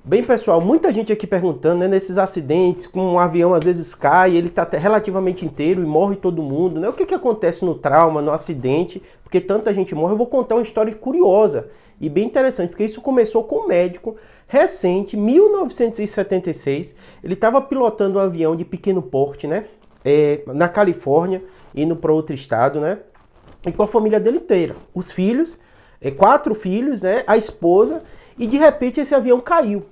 Bem, pessoal, muita gente aqui perguntando, né, nesses acidentes, como um avião às vezes cai, ele está relativamente inteiro e morre todo mundo, né? O que acontece no trauma, no acidente, porque tanta gente morre? Eu vou contar uma história curiosa e bem interessante, porque isso começou com um médico recente, 1976, ele estava pilotando um avião de pequeno porte, né, na Califórnia, indo para outro estado, né, e com a família dele inteira, os filhos, 4 filhos, né, a esposa, e de repente esse avião caiu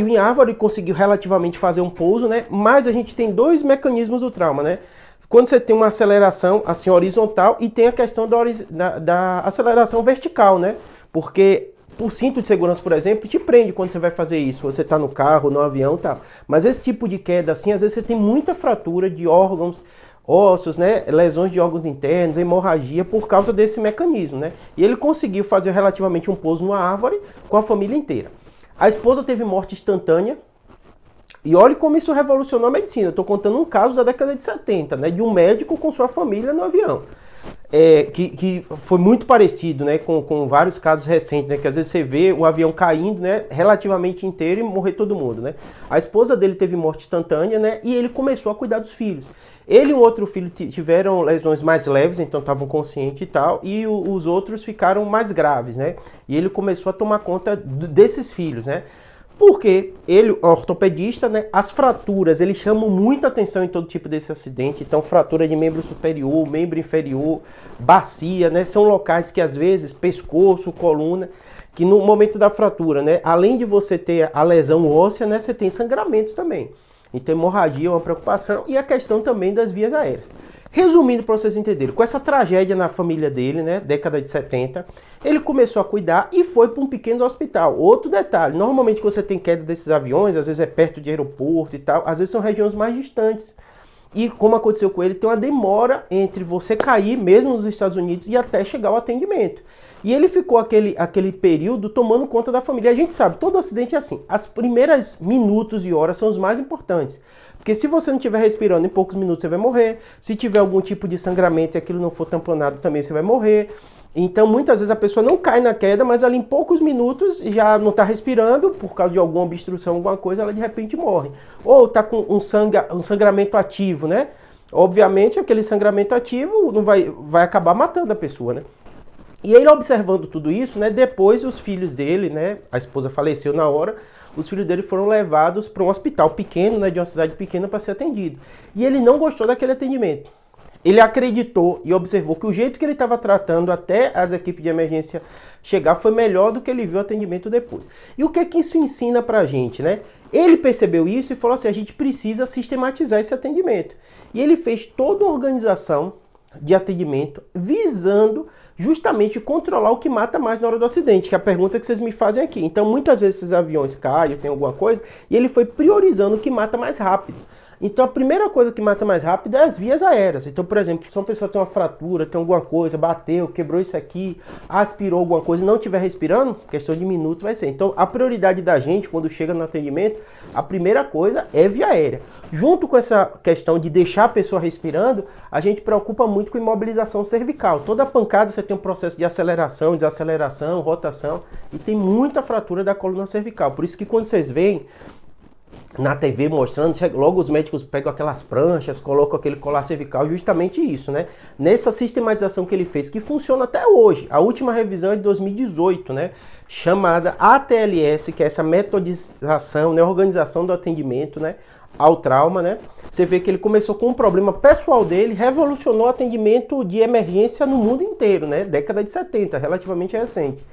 em árvore e conseguiu relativamente fazer um pouso, né? Mas a gente tem 2 mecanismos do trauma, né? Quando você tem uma aceleração assim horizontal e tem a questão da aceleração vertical, né? Porque o cinto de segurança, por exemplo, te prende quando você vai fazer isso. Você está no carro, no avião e tal. Mas esse tipo de queda assim, às vezes você tem muita fratura de órgãos, ossos, né? Lesões de órgãos internos, hemorragia por causa desse mecanismo, né? E ele conseguiu fazer relativamente um pouso numa árvore com a família inteira. A esposa teve morte instantânea, e olha como isso revolucionou a medicina. Eu estou contando um caso da década de 70, né, de um médico com sua família no avião. Que foi muito parecido, né, com vários casos recentes, né, que às vezes você vê o avião caindo, né, relativamente inteiro e morrer todo mundo, né. A esposa dele teve morte instantânea, né, e ele começou a cuidar dos filhos. Ele e um outro filho tiveram lesões mais leves, então estavam conscientes e tal, e os outros ficaram mais graves, né, e ele começou a tomar conta desses filhos, né. Porque ele, ortopedista, né, as fraturas, ele chama muita atenção em todo tipo desse acidente. Então, fratura de membro superior, membro inferior, bacia, né, são locais que às vezes, pescoço, coluna, que no momento da fratura, né, além de você ter a lesão óssea, né, você tem sangramentos também. Então, hemorragia é uma preocupação e a questão também das vias aéreas. Resumindo para vocês entenderem, com essa tragédia na família dele, né, década de 70, ele começou a cuidar e foi para um pequeno hospital. Outro detalhe, normalmente quando você tem queda desses aviões, às vezes é perto de aeroporto e tal, às vezes são regiões mais distantes. E como aconteceu com ele, tem uma demora entre você cair, mesmo nos Estados Unidos, e até chegar ao atendimento. E ele ficou aquele período tomando conta da família. A gente sabe, todo acidente é assim. As primeiras minutos e horas são os mais importantes. Porque se você não estiver respirando, em poucos minutos você vai morrer. Se tiver algum tipo de sangramento e aquilo não for tamponado, também você vai morrer. Então, muitas vezes a pessoa não cai na queda, mas ali em poucos minutos já não está respirando, por causa de alguma obstrução, alguma coisa, ela de repente morre. Ou está com um sangramento ativo, né? Obviamente, aquele sangramento ativo não vai acabar matando a pessoa, né? E ele observando tudo isso, né? Depois os filhos dele, né? A esposa faleceu na hora, os filhos dele foram levados para um hospital pequeno, né? De uma cidade pequena para ser atendido. E ele não gostou daquele atendimento. Ele acreditou e observou que o jeito que ele estava tratando até as equipes de emergência chegar foi melhor do que ele viu o atendimento depois. E o que é que isso ensina pra gente, né? Ele percebeu isso e falou assim, a gente precisa sistematizar esse atendimento. E ele fez toda uma organização de atendimento visando justamente controlar o que mata mais na hora do acidente, que é a pergunta que vocês me fazem aqui. Então, muitas vezes esses aviões caem, tem alguma coisa, e ele foi priorizando o que mata mais rápido. Então, a primeira coisa que mata mais rápido é as vias aéreas. Então, por exemplo, se uma pessoa tem uma fratura, tem alguma coisa, bateu, quebrou isso aqui, aspirou alguma coisa e não estiver respirando, questão de minutos vai ser. Então, a prioridade da gente, quando chega no atendimento, a primeira coisa é via aérea. Junto com essa questão de deixar a pessoa respirando, a gente preocupa muito com imobilização cervical. Toda pancada você tem um processo de aceleração, desaceleração, rotação, e tem muita fratura da coluna cervical. Por isso que quando vocês veem na TV mostrando, logo os médicos pegam aquelas pranchas, colocam aquele colar cervical, justamente isso, né? Nessa sistematização que ele fez, que funciona até hoje. A última revisão é de 2018, né? Chamada ATLS, que é essa metodização, né? Organização do atendimento, né? Ao trauma, né? Você vê que ele começou com um problema pessoal dele, revolucionou o atendimento de emergência no mundo inteiro, né? Década de 70, relativamente recente.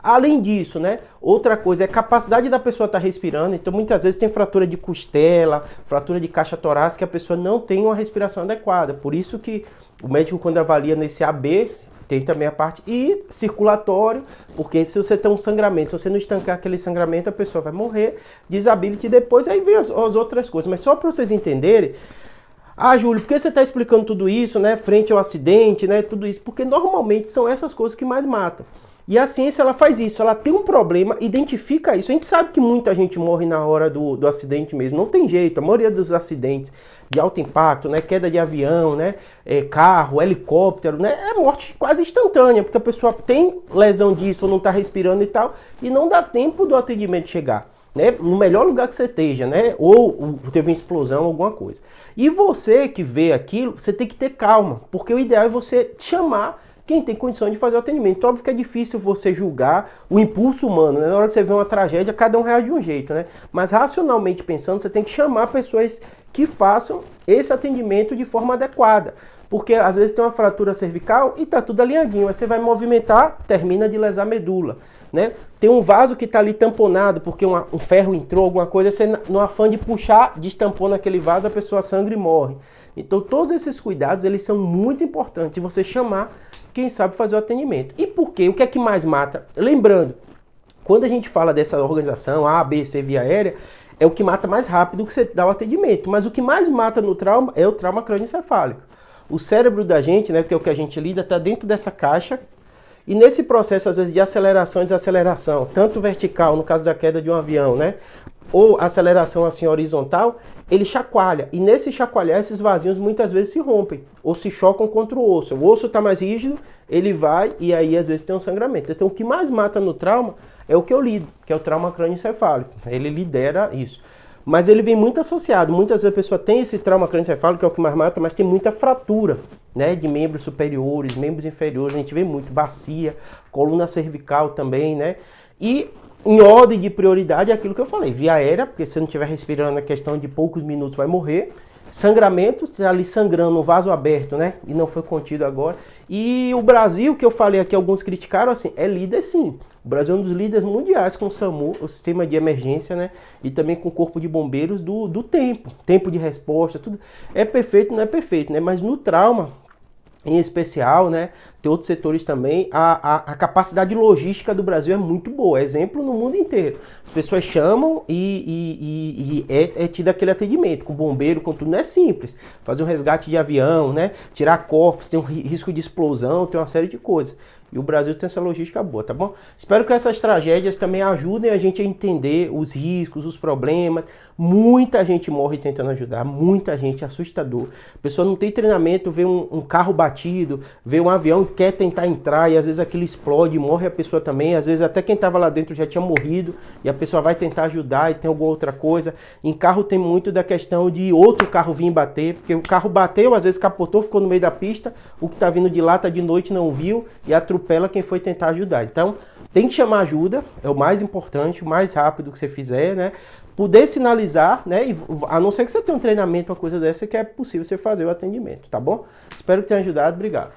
Além disso, né, outra coisa é a capacidade da pessoa estar respirando. Então, muitas vezes tem fratura de costela, fratura de caixa torácica, a pessoa não tem uma respiração adequada. Por isso que o médico, quando avalia nesse AB, tem também a parte e circulatório, porque se você tem um sangramento, se você não estancar aquele sangramento, a pessoa vai morrer, disability, depois aí vem as outras coisas. Mas só para vocês entenderem, Júlio, por que você está explicando tudo isso, né, frente ao acidente, né, tudo isso? Porque normalmente são essas coisas que mais matam. E a ciência, ela faz isso, ela tem um problema, identifica isso. A gente sabe que muita gente morre na hora do acidente mesmo, não tem jeito. A maioria dos acidentes de alto impacto, né, queda de avião, né, carro, helicóptero, né, é morte quase instantânea, porque a pessoa tem lesão disso ou não está respirando e tal, e não dá tempo do atendimento chegar. né? No melhor lugar que você esteja, né? Ou teve uma explosão, alguma coisa. E você que vê aquilo, você tem que ter calma, porque o ideal é você chamar quem tem condições de fazer o atendimento. Óbvio que é difícil você julgar o impulso humano, né? Na hora que você vê uma tragédia, cada um reage de um jeito, né? Mas racionalmente pensando, você tem que chamar pessoas que façam esse atendimento de forma adequada. Porque às vezes tem uma fratura cervical e tá tudo alinhadinho. Aí você vai movimentar, termina de lesar a medula, né? Tem um vaso que tá ali tamponado porque um ferro entrou, alguma coisa, você no afã de puxar, destampou naquele vaso, a pessoa sangra e morre. Então todos esses cuidados, eles são muito importantes. Você chamar quem sabe fazer o atendimento. E por quê? O que é que mais mata? Lembrando, quando a gente fala dessa organização A, B, C, via aérea, é o que mata mais rápido que você dá o atendimento. Mas o que mais mata no trauma é o trauma crânioencefálico. O cérebro da gente, né, que é o que a gente lida, está dentro dessa caixa. E nesse processo, às vezes, de aceleração e desaceleração, tanto vertical, no caso da queda de um avião, né? Ou aceleração assim horizontal, ele chacoalha. E nesse chacoalhar, esses vasinhos muitas vezes se rompem ou se chocam contra o osso. O osso está mais rígido, ele vai e aí às vezes tem um sangramento. Então o que mais mata no trauma é o que eu lido, que é o trauma crânioencefálico. Ele lidera isso. Mas ele vem muito associado. Muitas vezes a pessoa tem esse trauma crânioencefálico, que é o que mais mata, mas tem muita fratura, né, de membros superiores, membros inferiores. A gente vê muito bacia, coluna cervical também, né? E em ordem de prioridade é aquilo que eu falei, via aérea, porque se você não estiver respirando na questão de poucos minutos vai morrer. Sangramento, está ali sangrando, um vaso aberto, né? E não foi contido agora. E o Brasil, que eu falei aqui, alguns criticaram, assim, é líder sim. O Brasil é um dos líderes mundiais com o SAMU, o sistema de emergência, né? E também com o corpo de bombeiros do tempo de resposta, tudo. É perfeito, não é perfeito, né? Mas no trauma, em especial, né, tem outros setores também, a capacidade logística do Brasil é muito boa, exemplo no mundo inteiro. As pessoas chamam e é tido aquele atendimento, com bombeiro, com tudo, não é simples. Fazer um resgate de avião, né, tirar corpos, tem um risco de explosão, tem uma série de coisas. E o Brasil tem essa logística boa, tá bom? Espero que essas tragédias também ajudem a gente a entender os riscos, os problemas. Muita gente morre tentando ajudar, muita gente, assustador. A pessoa não tem treinamento, vê um carro batido, vê um avião e quer tentar entrar e às vezes aquilo explode, morre a pessoa também. Às vezes até quem estava lá dentro já tinha morrido e a pessoa vai tentar ajudar e tem alguma outra coisa. Em carro tem muito da questão de outro carro vir bater, porque o carro bateu, às vezes capotou, ficou no meio da pista, o que está vindo de lá tá de noite, não viu e atropela quem foi tentar ajudar. Então tem que chamar ajuda, é o mais importante, o mais rápido que você fizer, né? Poder sinalizar, né? E, a não ser que você tenha um treinamento, uma coisa dessa, que é possível você fazer o atendimento, tá bom? Espero que tenha ajudado, obrigado.